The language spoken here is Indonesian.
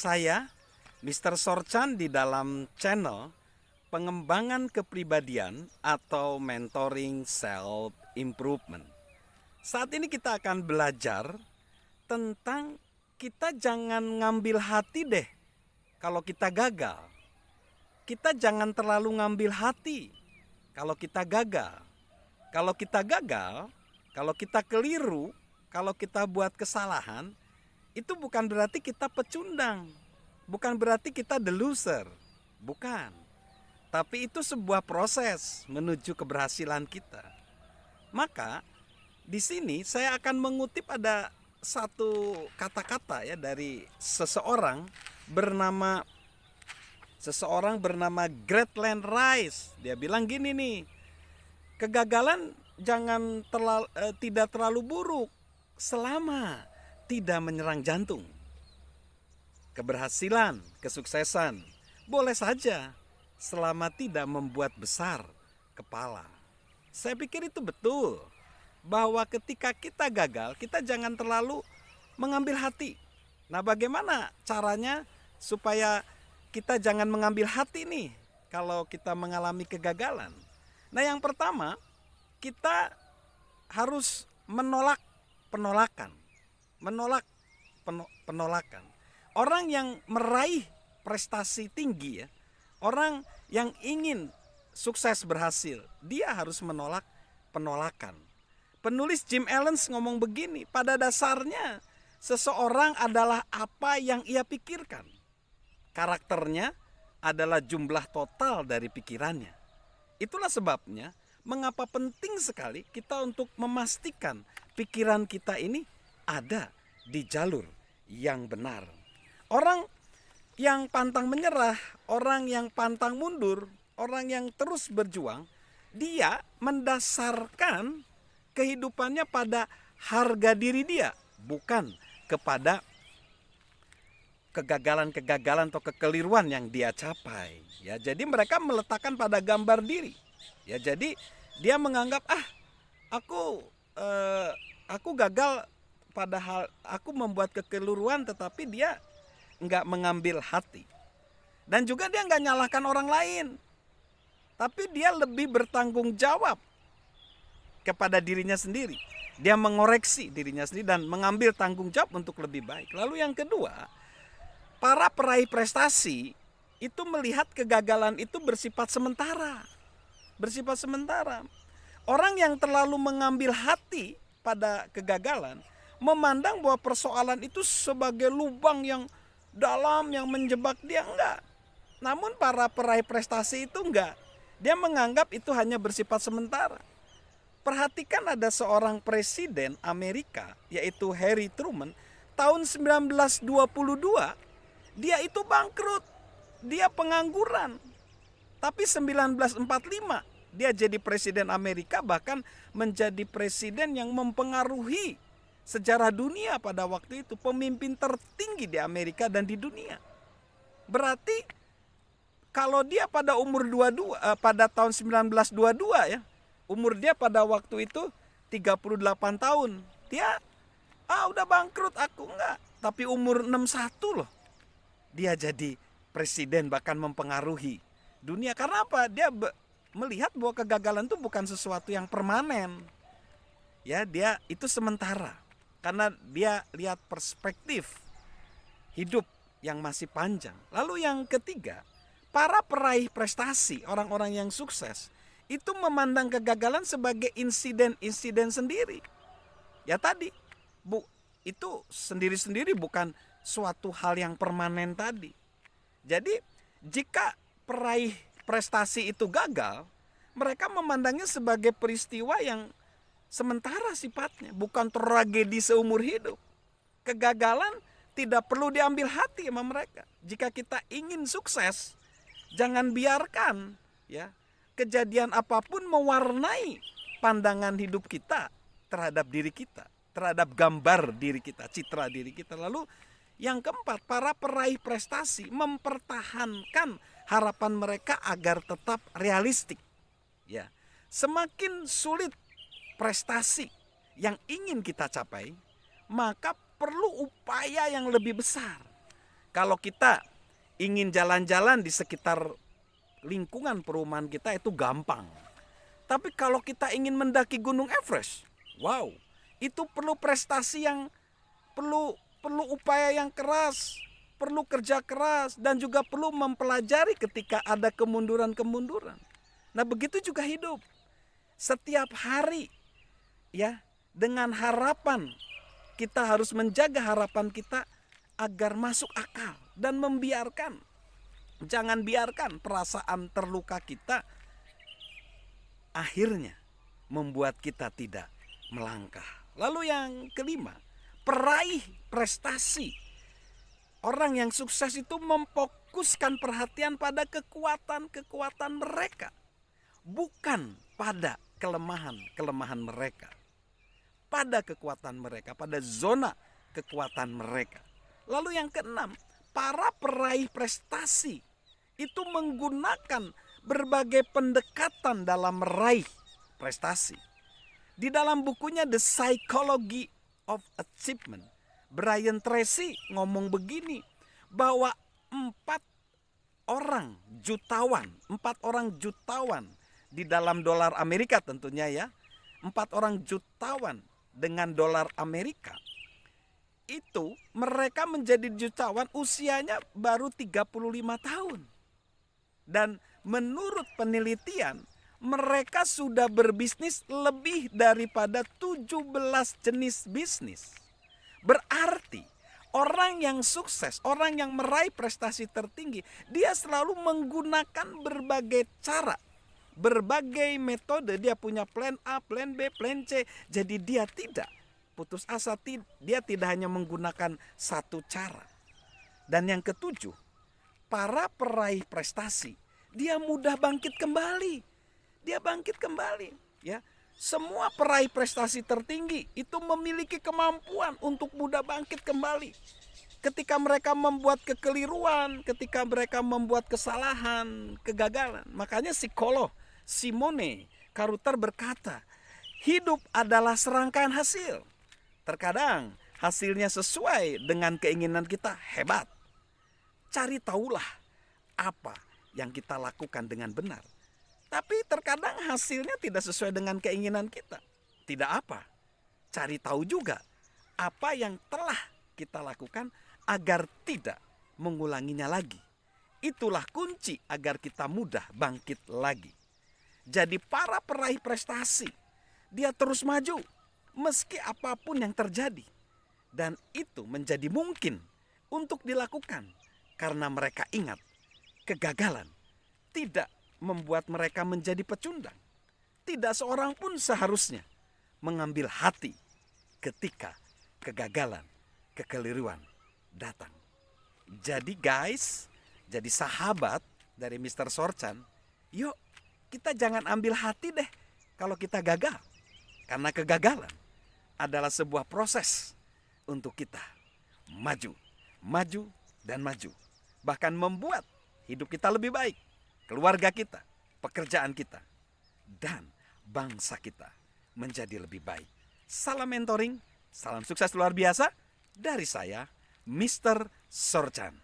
Saya, Mr. Sorchan, di dalam channel pengembangan kepribadian atau mentoring self improvement. Saat ini kita akan belajar tentang kita jangan ngambil hati deh kalau kita gagal. Kita jangan terlalu ngambil hati kalau kita gagal. Kalau kita gagal, kalau kita keliru, kalau kita buat kesalahan, itu bukan berarti kita pecundang, bukan berarti kita the loser, bukan. Tapi itu sebuah proses menuju keberhasilan kita. Maka di sini saya akan mengutip ada satu kata-kata ya dari seseorang bernama Greatland Rice. Dia bilang gini nih, kegagalan tidak terlalu buruk selama tidak menyerang jantung. Keberhasilan, kesuksesan boleh saja selama tidak membuat besar kepala. Saya pikir itu betul, bahwa ketika kita gagal, kita jangan terlalu mengambil hati. Nah, bagaimana caranya supaya kita jangan mengambil hati nih kalau kita mengalami kegagalan? Nah, yang pertama, kita harus menolak penolakan. Penolakan. Orang yang meraih prestasi tinggi ya, orang yang ingin sukses berhasil, dia harus menolak penolakan. Penulis Jim Elens ngomong begini, pada dasarnya seseorang adalah apa yang ia pikirkan. Karakternya adalah jumlah total dari pikirannya. Itulah sebabnya mengapa penting sekali kita untuk memastikan pikiran kita ini ada di jalur yang benar. Orang yang pantang menyerah, orang yang pantang mundur, orang yang terus berjuang, dia mendasarkan kehidupannya pada harga diri dia, bukan kepada kegagalan-kegagalan atau kekeliruan yang dia capai. Ya, jadi mereka meletakkan pada gambar diri. Ya, jadi dia menganggap aku gagal, padahal aku membuat kekeliruan, tetapi dia nggak mengambil hati. Dan juga dia nggak nyalahkan orang lain, tapi dia lebih bertanggung jawab kepada dirinya sendiri. Dia mengoreksi dirinya sendiri dan mengambil tanggung jawab untuk lebih baik. Lalu yang kedua, para peraih prestasi itu melihat kegagalan itu bersifat sementara. Bersifat sementara. Orang yang terlalu mengambil hati pada kegagalan memandang bahwa persoalan itu sebagai lubang yang dalam yang menjebak dia, enggak. Namun para peraih prestasi itu enggak. Dia menganggap itu hanya bersifat sementara. Perhatikan ada seorang presiden Amerika yaitu Harry Truman tahun 1922, dia itu bangkrut. Dia pengangguran. Tapi 1945 dia jadi presiden Amerika, bahkan menjadi presiden yang mempengaruhi sejarah dunia pada waktu itu, pemimpin tertinggi di Amerika dan di dunia. Berarti kalau dia pada umur 22 pada tahun 1922 ya, umur dia pada waktu itu 38 tahun. Dia udah bangkrut, aku enggak. Tapi umur 61 loh, dia jadi presiden, bahkan mempengaruhi dunia. Karena apa? Dia melihat bahwa kegagalan itu bukan sesuatu yang permanen. Ya, dia itu sementara. Karena dia lihat perspektif hidup yang masih panjang. Lalu yang ketiga, para peraih prestasi, orang-orang yang sukses, itu memandang kegagalan sebagai insiden-insiden sendiri. Ya tadi, itu sendiri-sendiri bukan suatu hal yang permanen tadi. Jadi jika peraih prestasi itu gagal, mereka memandangnya sebagai peristiwa yang sementara sifatnya, bukan tragedi seumur hidup. Kegagalan tidak perlu diambil hati sama mereka. Jika kita ingin sukses, jangan biarkan ya kejadian apapun mewarnai pandangan hidup kita terhadap diri kita, terhadap gambar diri kita, citra diri kita. Lalu yang keempat, para peraih prestasi mempertahankan harapan mereka agar tetap realistik. Ya, semakin sulit prestasi yang ingin kita capai, maka perlu upaya yang lebih besar. Kalau kita ingin jalan-jalan di sekitar lingkungan perumahan kita itu gampang. Tapi kalau kita ingin mendaki Gunung Everest, wow, itu perlu prestasi yang perlu upaya yang keras, perlu kerja keras, dan juga perlu mempelajari ketika ada kemunduran-kemunduran. Nah, begitu juga hidup. Setiap hari ya, dengan harapan, kita harus menjaga harapan kita agar masuk akal dan jangan biarkan perasaan terluka kita akhirnya membuat kita tidak melangkah. Lalu yang kelima, peraih prestasi. Orang yang sukses itu memfokuskan perhatian pada kekuatan-kekuatan mereka, bukan pada kelemahan-kelemahan mereka. Pada kekuatan mereka, pada zona kekuatan mereka. Lalu yang keenam, para peraih prestasi itu menggunakan berbagai pendekatan dalam meraih prestasi. Di dalam bukunya The Psychology of Achievement, Brian Tracy ngomong begini, bahwa 4 orang jutawan di dalam dolar Amerika tentunya ya, 4 orang jutawan dengan dolar Amerika, itu mereka menjadi jutawan usianya baru 35 tahun. Dan menurut penelitian, mereka sudah berbisnis lebih daripada 17 jenis bisnis. Berarti orang yang sukses, orang yang meraih prestasi tertinggi, dia selalu menggunakan berbagai cara, berbagai metode. Dia punya plan A, plan B, plan C. Jadi dia tidak putus asa, dia tidak hanya menggunakan satu cara. Dan yang ketujuh, para peraih prestasi, dia mudah bangkit kembali. Dia bangkit kembali, ya. Semua peraih prestasi tertinggi itu memiliki kemampuan untuk mudah bangkit kembali. Ketika mereka membuat kekeliruan, ketika mereka membuat kesalahan, kegagalan. Makanya psikolog Simone Caruter berkata, hidup adalah serangkaian hasil. Terkadang hasilnya sesuai dengan keinginan kita, hebat. Cari tahulah apa yang kita lakukan dengan benar. Tapi terkadang hasilnya tidak sesuai dengan keinginan kita. Tidak apa. Cari tahu juga apa yang telah kita lakukan agar tidak mengulanginya lagi. Itulah kunci agar kita mudah bangkit lagi. Jadi para peraih prestasi, dia terus maju meski apapun yang terjadi. Dan itu menjadi mungkin untuk dilakukan karena mereka ingat kegagalan tidak membuat mereka menjadi pecundang. Tidak seorang pun seharusnya mengambil hati ketika kegagalan, kekeliruan datang. Jadi guys, jadi sahabat dari Mr. Sorchan, yuk kita jangan ambil hati deh kalau kita gagal. Karena kegagalan adalah sebuah proses untuk kita maju, maju, dan maju. Bahkan membuat hidup kita lebih baik. Keluarga kita, pekerjaan kita, dan bangsa kita menjadi lebih baik. Salam mentoring, salam sukses luar biasa dari saya, Mr. Sorchan.